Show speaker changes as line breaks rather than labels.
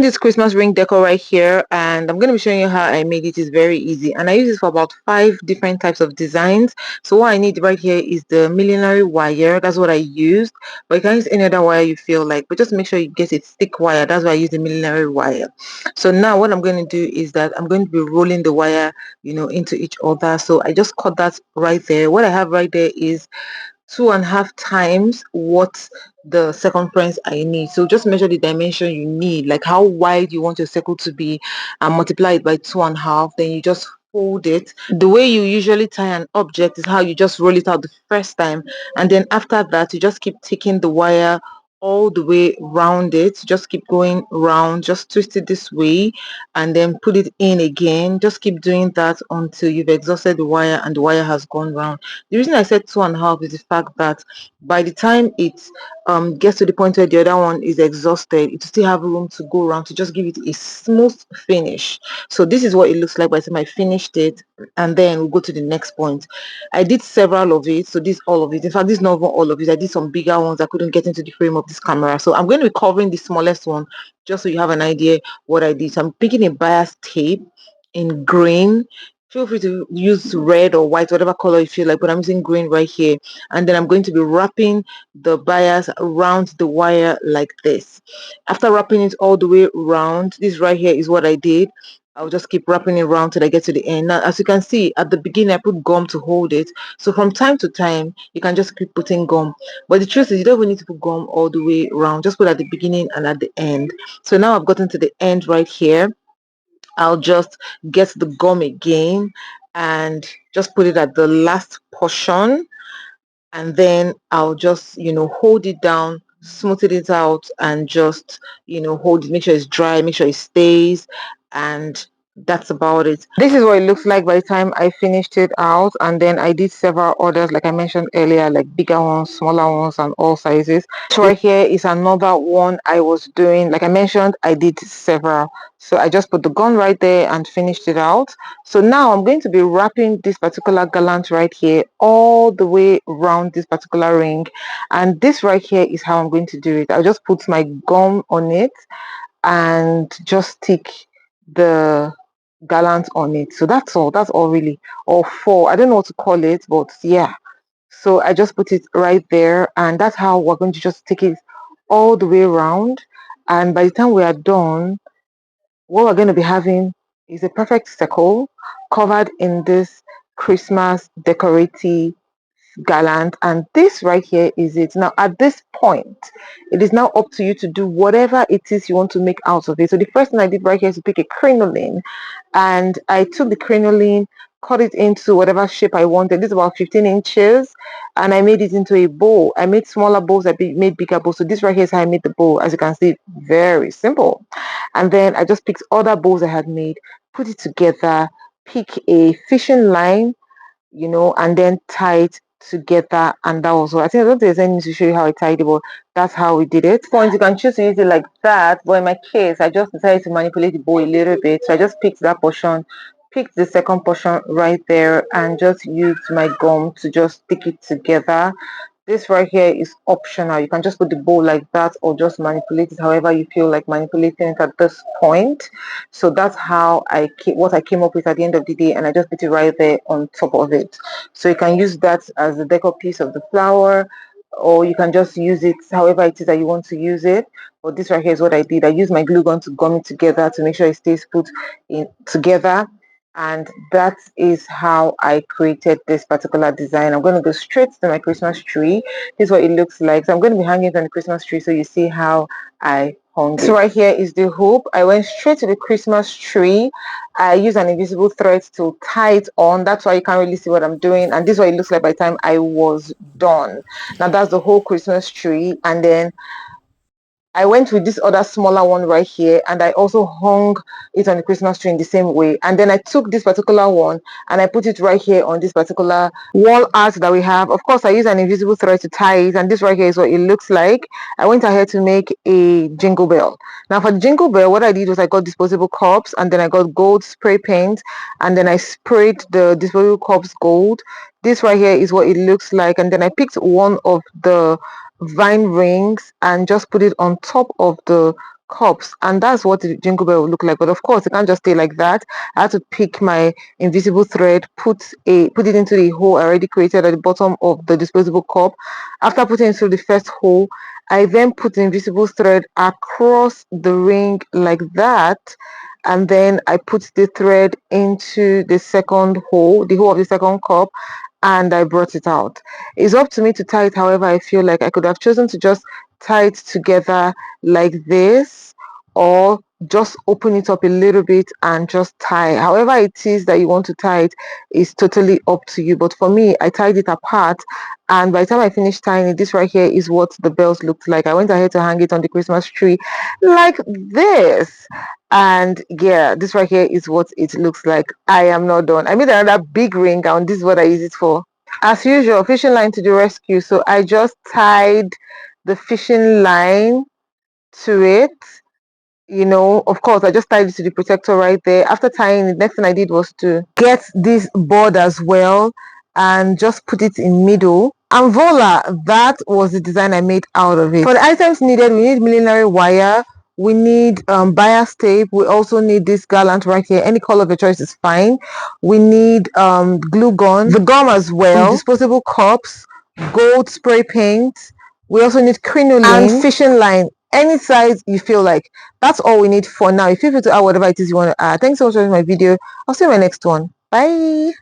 this Christmas ring decor right here, and I'm going to be showing you how I made it. It's very easy, and I use this for about 5 different types of designs. So what I need right here is the millinery wire. That's what I used, but you can use any other wire you feel like, but just make sure you get a thick wire. That's why I use the millinery wire. So now what I'm going to do is that I'm going to be rolling the wire, into each other. So I just cut that right there. What I have right there is 2.5 times what the circumference I need. So just measure the dimension you need, like how wide you want your circle to be, and multiply it by 2.5. Then you just fold it. The way you usually tie an object is how you just roll it out the first time, and then after that you just keep taking the wire all the way round it. Just keep going round, just twist it this way and then put it in again. Just keep doing that until you've exhausted the wire and the wire has gone round. The reason I said 2.5 is the fact that by the time it gets to the point where the other one is exhausted, it will still have room to go around to just give it a smooth finish. So this is what it looks like by the time I finished it, and then we'll go to the next point. I did several of it, so this all of it. In fact, this is not even all of it. I did some bigger ones. I couldn't get into the frame of this camera, so I'm going to be covering the smallest one just so you have an idea what I did. So I'm picking a bias tape in green. Feel free to use red or white, whatever color you feel like, but I'm using green right here. And then I'm going to be wrapping the bias around the wire like this. After wrapping it all the way around, this right here is what I did. I'll just keep wrapping it around till I get to the end. Now, as you can see, at the beginning, I put gum to hold it. So from time to time, you can just keep putting gum. But the truth is, you don't even need to put gum all the way around. Just put at the beginning and at the end. So now I've gotten to the end right here. I'll just get the gum again and just put it at the last portion, and then I'll just hold it down, smooth it out, and just hold it, make sure it's dry, make sure it stays, and that's about it. This is what it looks like by the time I finished it out, and then I did several orders like I mentioned earlier, like bigger ones, smaller ones, and all sizes. This right here is another one I was doing. Like I mentioned, I did several, so I just put the gun right there and finished it out. So now I'm going to be wrapping this particular gallant right here all the way around this particular ring, and this right here is how I'm going to do it. I'll just put my gum on it and just stick the gallant on it. So that's all really, or four, I don't know what to call it, but yeah. So I just put it right there, and that's how we're going to just take it all the way around. And by the time we are done, what we're going to be having is a perfect circle covered in this Christmas decorative gallant, and this right here is it. Now at this point, it is now up to you to do whatever it is you want to make out of it. So the first thing I did right here is to pick a crinoline, and I took the crinoline, cut it into whatever shape I wanted. This is about 15 inches, and I made it into a bowl. I made smaller bowls, made bigger bowls. So this right here is how I made the bowl. As you can see, very simple. And then I just picked other bowls I had made, put it together, pick a fishing line, and then tie it together, and that was all. I don't think there's any need to show you how I tied it, but that's how we did it. At this point, you can choose to use it like that, but in my case, I just decided to manipulate the bow a little bit. So I just picked that portion, picked the second portion right there, and just used my gum to just stick it together. This right here is optional. You can just put the bow like that or just manipulate it however you feel like manipulating it at this point. So that's how what I came up with at the end of the day, and I just put it right there on top of it. So you can use that as the decor piece of the flower, or you can just use it however it is that you want to use it. But this right here is what I did. I used my glue gun to gum it together to make sure it stays put in together, and that is how I created this particular design. I'm going to go straight to my Christmas tree. This is what it looks like. So I'm going to be hanging it on the Christmas tree so you see how I hung it. So right here is the hoop. I went straight to the Christmas tree. I used an invisible thread to tie it on. That's why you can't really see what I'm doing, and this is what it looks like by the time I was done. Now that's the whole Christmas tree, and then I went with this other smaller one right here, and I also hung it on the Christmas tree in the same way. And then I took this particular one and I put it right here on this particular wall art that we have. Of course, I used an invisible thread to tie it, and this right here is what it looks like. I went ahead to make a jingle bell. Now for the jingle bell, what I did was I got disposable cups, and then I got gold spray paint, and then I sprayed the disposable cups gold. This right here is what it looks like, and then I picked one of the vine rings and just put it on top of the cups, and that's what the jingle bell will look like. But of course, it can't just stay like that. I had to pick my invisible thread, put it into the hole I already created at the bottom of the disposable cup. After putting it through the first hole, I then put the invisible thread across the ring like that, and then I put the thread into the second hole, the hole of the second cup, and I brought it out. It's up to me to tie it however I feel like. I could have chosen to just tie it together like this, or just open it up a little bit and just tie. However it is that you want to tie it is totally up to you. But for me, I tied it apart, and by the time I finished tying it, this right here is what the bells looked like. I went ahead to hang it on the Christmas tree like this. And yeah, this right here is what it looks like. I am not done. I made another big ring and this is what I use it for. As usual, fishing line to the rescue. So I just tied the fishing line to it. Of course, I just tied it to the protector right there. After tying it, next thing I did was to get this board as well and just put it in middle. And voila, that was the design I made out of it. For the items needed, we need millinery wire, we need bias tape, we also need this garland right here. Any color of your choice is fine. We need glue gun, the gum as well, disposable cups, gold spray paint. We also need crinoline and fishing line, any size you feel like. That's all we need for now. If you feel to add whatever it is you want to add. Thanks so much for watching my video. I'll see you in my next one. Bye.